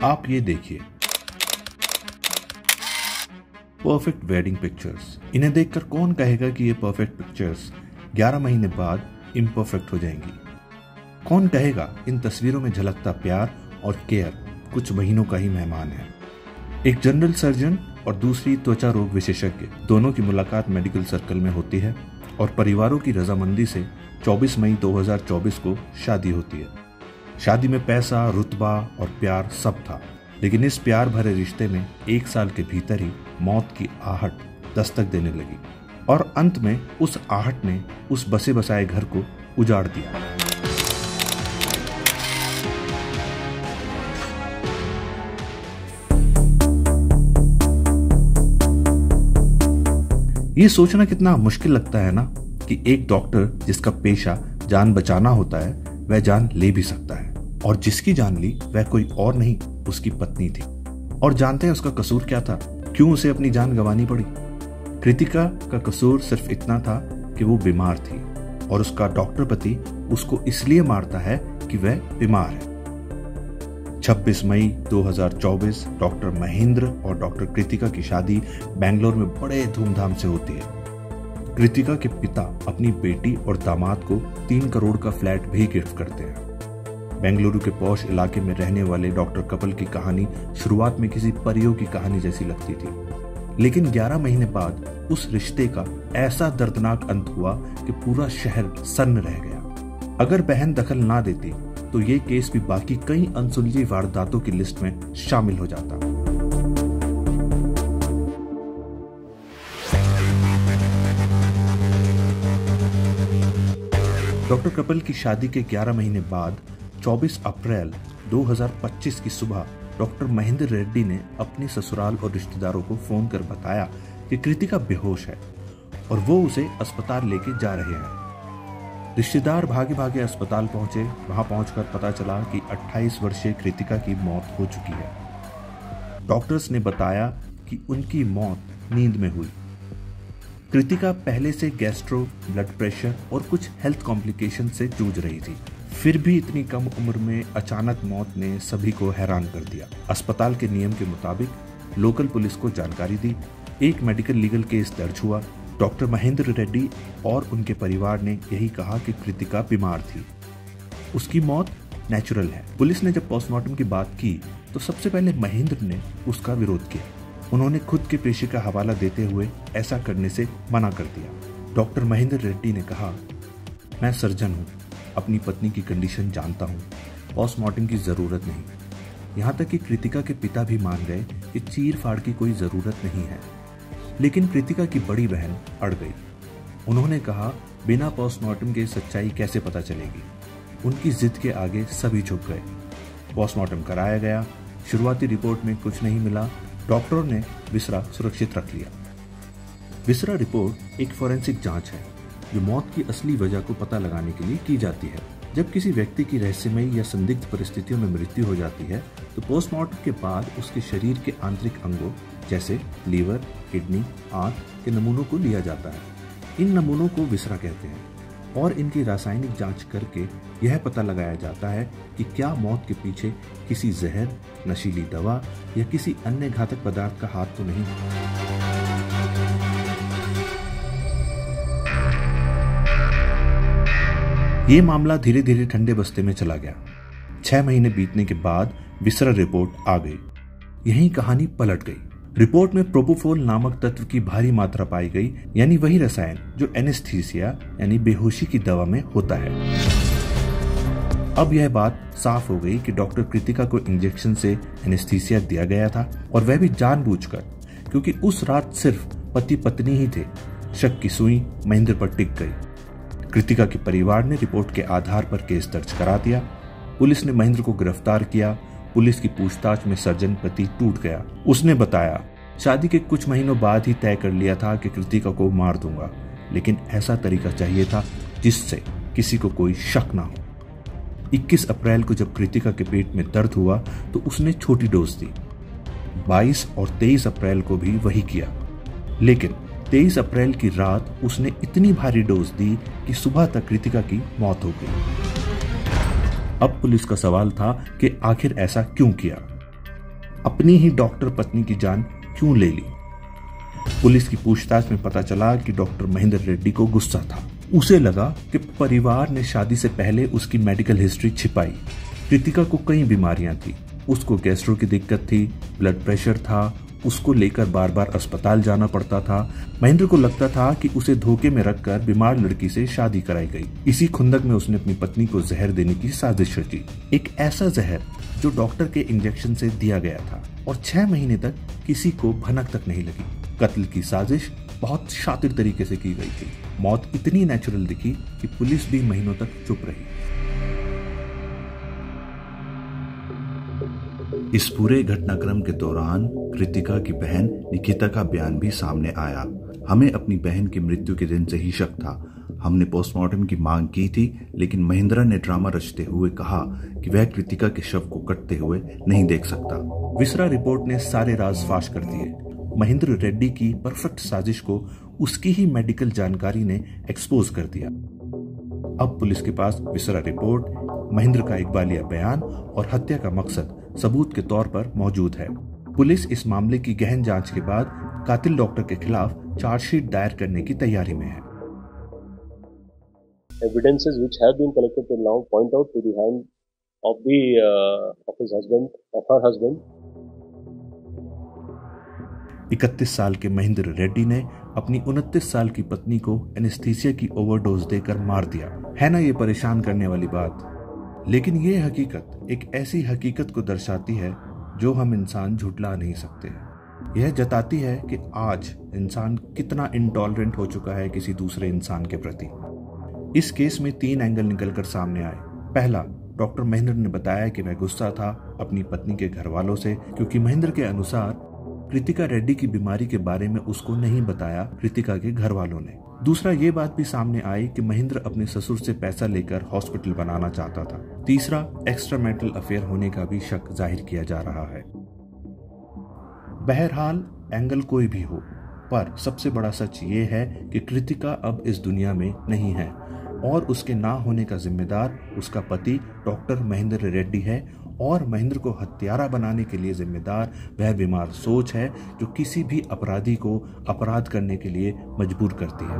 आप ये देखिए, परफेक्ट वेडिंग पिक्चर्स। इन्हें देखकर कौन कहेगा कि ये परफेक्ट पिक्चर्स 11 महीने बाद इम्परफेक्ट हो जाएंगी? कौन कहेगा इन तस्वीरों में झलकता प्यार और केयर कुछ महीनों का ही मेहमान है? एक जनरल सर्जन और दूसरी त्वचा रोग विशेषज्ञ, दोनों की मुलाकात मेडिकल सर्कल में होती है और परिवारों की रजामंदी से 24 मई 2024 को शादी होती है। शादी में पैसा, रुतबा और प्यार सब था, लेकिन इस प्यार भरे रिश्ते में 1 साल के भीतर ही मौत की आहट दस्तक देने लगी और अंत में उस आहट ने उस बसे बसाए घर को उजाड़ दिया। ये सोचना कितना मुश्किल लगता है ना कि एक डॉक्टर जिसका पेशा जान बचाना होता है वह जान ले भी सकता है, और जिसकी जान ली वह कोई और नहीं, उसकी पत्नी थी। और जानते हैं उसका कसूर क्या था? क्यों उसे अपनी जान गंवानी पड़ी? कृतिका का कसूर सिर्फ इतना था कि वो बीमार थी और उसका डॉक्टर पति उसको इसलिए मारता है कि वह बीमार है। 26 मई 2024 डॉक्टर महेंद्र और डॉक्टर कृतिका की शादी बेंगलोर में बड़े धूमधाम से होती है। कृतिका के पिता अपनी बेटी और दामाद को 3 करोड़ का फ्लैट भी गिफ्ट करते हैं। बेंगलुरु के पॉश इलाके में रहने वाले डॉक्टर कपल की कहानी शुरुआत में किसी परियों की कहानी जैसी लगती थी, लेकिन 11 महीने बाद उस रिश्ते का ऐसा दर्दनाक अंत हुआ कि पूरा शहर सन्न रह गया। अगर बहन दखल ना देती तो ये केस भी बाकी कई अनसुलझी वारदातों की लिस्ट में शामिल हो जाता। डॉक्टर कपल की शादी के 11 महीने बाद 24 अप्रैल 2025 की सुबह डॉक्टर महेंद्र रेड्डी ने अपने ससुराल और रिश्तेदारों को फोन कर बताया कि कृतिका बेहोश है और वो उसे अस्पताल लेके जा रहे हैं। रिश्तेदार भागे भागे अस्पताल पहुंचे। वहां पहुंचकर पता चला कि 28 वर्षीय कृतिका की मौत हो चुकी है। डॉक्टर्स ने बताया कि उनकी मौत नींद में हुई। कृतिका पहले से गैस्ट्रो, ब्लड प्रेशर और कुछ हेल्थ कॉम्प्लिकेशन से जूझ रही थी, फिर भी इतनी कम उम्र में अचानक मौत ने सभी को हैरान कर दिया। अस्पताल के नियम के मुताबिक लोकल पुलिस को जानकारी दी। एक मेडिकल लीगल केस दर्ज हुआ। डॉक्टर महेंद्र रेड्डी और उनके परिवार ने यही कहा कि कृतिका बीमार थी, उसकी मौत नेचुरल है। पुलिस ने जब पोस्टमार्टम की बात की तो सबसे पहले महेंद्र ने उसका विरोध किया। उन्होंने खुद के पेशे का हवाला देते हुए ऐसा करने से मना कर दिया। डॉक्टर महेंद्र रेड्डी ने कहा, मैं सर्जन हूँ, अपनी पत्नी की कंडीशन जानता हूँ, पोस्टमार्टम की जरूरत नहीं। यहाँ तक कि कृतिका के पिता भी मान गए कि चीर फाड़ की कोई जरूरत नहीं है, लेकिन कृतिका की बड़ी बहन अड़ गई। उन्होंने कहा, बिना पोस्टमार्टम के सच्चाई कैसे पता चलेगी? उनकी जिद के आगे सभी झुक गए। पोस्टमार्टम कराया गया। शुरुआती रिपोर्ट में कुछ नहीं मिला। डॉक्टरों ने विसरा सुरक्षित रख लिया। विसरा रिपोर्ट एक फोरेंसिक जांच है जो मौत की असली वजह को पता लगाने के लिए की जाती है। जब किसी व्यक्ति की रहस्यमयी या संदिग्ध परिस्थितियों में मृत्यु हो जाती है तो पोस्टमार्टम के बाद उसके शरीर के आंतरिक अंगों जैसे लीवर, किडनी, आंत के नमूनों को लिया जाता है। इन नमूनों को विसरा कहते हैं और इनकी रासायनिक जांच करके यह पता लगाया जाता है कि क्या मौत के पीछे किसी जहर, नशीली दवा या किसी अन्य घातक पदार्थ का हाथ तो नहीं। ये मामला धीरे धीरे ठंडे बस्ते में चला गया। 6 महीने बीतने के बाद विसरा रिपोर्ट आ गई। यही कहानी पलट गई। रिपोर्ट में प्रोपोफोल नामक तत्व की भारी मात्रा पाई गई, यानी वही रसायन जो एनेस्थीसिया यानी बेहोशी की दवा में होता है। अब यह बात साफ हो गई कि डॉक्टर कृतिका को इंजेक्शन से एनेस्थीसिया दिया गया था और वह भी जानबूझकर, क्योंकि उस रात सिर्फ पति पत्नी ही थे। शक की सुई महेंद्र पर टिक गई। कृतिका के परिवार ने रिपोर्ट के आधार पर केस दर्ज करा दिया। पुलिस ने महेंद्र को गिरफ्तार किया। पुलिस की पूछताछ में सर्जन पति टूट गया। उसने बताया, शादी के कुछ महीनों बाद ही तय कर लिया था कि कृतिका को मार दूंगा, लेकिन ऐसा तरीका चाहिए था जिससे किसी को कोई शक ना हो। 21 अप्रैल को जब कृतिका के पेट में दर्द हुआ तो उसने छोटी डोज दी। 22 और 23 अप्रैल को भी वही किया, लेकिन 23 अप्रैल की रात उसने इतनी भारी डोज दी कि सुबह तक कृतिका की मौत हो गई। अब पुलिस का सवाल था कि आखिर ऐसा क्यों किया। अपनी ही डॉक्टर पत्नी की जान क्यों ले ली? पुलिस की पूछताछ में पता चला कि डॉक्टर महेंद्र रेड्डी को गुस्सा था। उसे लगा कि परिवार ने शादी से पहले उसकी मेडिकल हिस्ट्री छिपाई। कृतिका को कई बीमारियां थी, उसको गैस्ट्रो की दिक्कत थी, ब्लड प्रेशर था, उसको लेकर बार बार अस्पताल जाना पड़ता था। महेंद्र को लगता था कि उसे धोखे में रखकर बीमार लड़की से शादी कराई गई। इसी खुंदक में उसने अपनी पत्नी को जहर देने की साजिश रची, एक ऐसा जहर जो डॉक्टर के इंजेक्शन से दिया गया था, और 6 महीने तक किसी को भनक तक नहीं लगी। कत्ल की साजिश बहुत शातिर तरीके से की गई थी। मौत इतनी नेचुरल दिखी कि पुलिस भी महीनों तक चुप रही। इस पूरे घटनाक्रम के दौरान कृतिका की बहन निकिता का बयान भी सामने आया। हमें अपनी बहन की मृत्यु के दिन से ही शक था। हमने पोस्टमार्टम की मांग की थी, लेकिन महेंद्र ने ड्रामा रचते हुए कहा कि वह कृतिका के शव को कटते हुए नहीं देख सकता। विसरा रिपोर्ट ने सारे राज फाश कर दिए। महेंद्र रेड्डी की परफेक्ट साजिश को उसकी ही मेडिकल जानकारी ने एक्सपोज कर दिया। अब पुलिस के पास विसरा रिपोर्ट, महेंद्र का इकबालिया बयान और हत्या का मकसद सबूत के तौर पर मौजूद है। पुलिस इस मामले की गहन जांच के बाद कातिल डॉक्टर के खिलाफ चार्जशीट दायर करने की तैयारी में है। Evidences which have been collected till now point out to the hand of his husband, of her husband. 31 साल के महेंद्र रेड्डी ने अपनी 29 साल की पत्नी को एनेस्थीसिया की ओवरडोज देकर मार दिया। है ना ये परेशान करने वाली बात? लेकिन ये हकीकत एक ऐसी हकीकत को दर्शाती है जो हम इंसान झुठला नहीं सकते। यह जताती है कि आज इंसान कितना इंटॉलरेंट हो चुका है किसी दूसरे इंसान के प्रति। इस केस में 3 एंगल निकलकर सामने आए। पहला, डॉक्टर महेंद्र ने बताया कि वह गुस्सा था अपनी पत्नी के घर वालों से, क्योंकि महेंद्र के अनुसार कृतिका रेड्डी की बीमारी के बारे में उसको नहीं बताया कृतिका के घर वालों ने। दूसरा, ये बात भी सामने आई कि महेंद्र अपने ससुर से पैसा लेकर हॉस्पिटल बनाना चाहता था। तीसरा, एक्स्ट्रा मैरिटल अफेयर होने का भी शक जाहिर किया जा रहा है। बहरहाल एंगल कोई भी हो, पर सबसे बड़ा सच ये है कि कृतिका अब इस दुनिया में नहीं है, और उसके ना होने का जिम्मेदार उसका पति डॉक्टर महेंद्र रेड्डी है, और महेंद्र को हत्यारा बनाने के लिए जिम्मेदार वह बीमार सोच है जो किसी भी अपराधी को अपराध करने के लिए मजबूर करती है।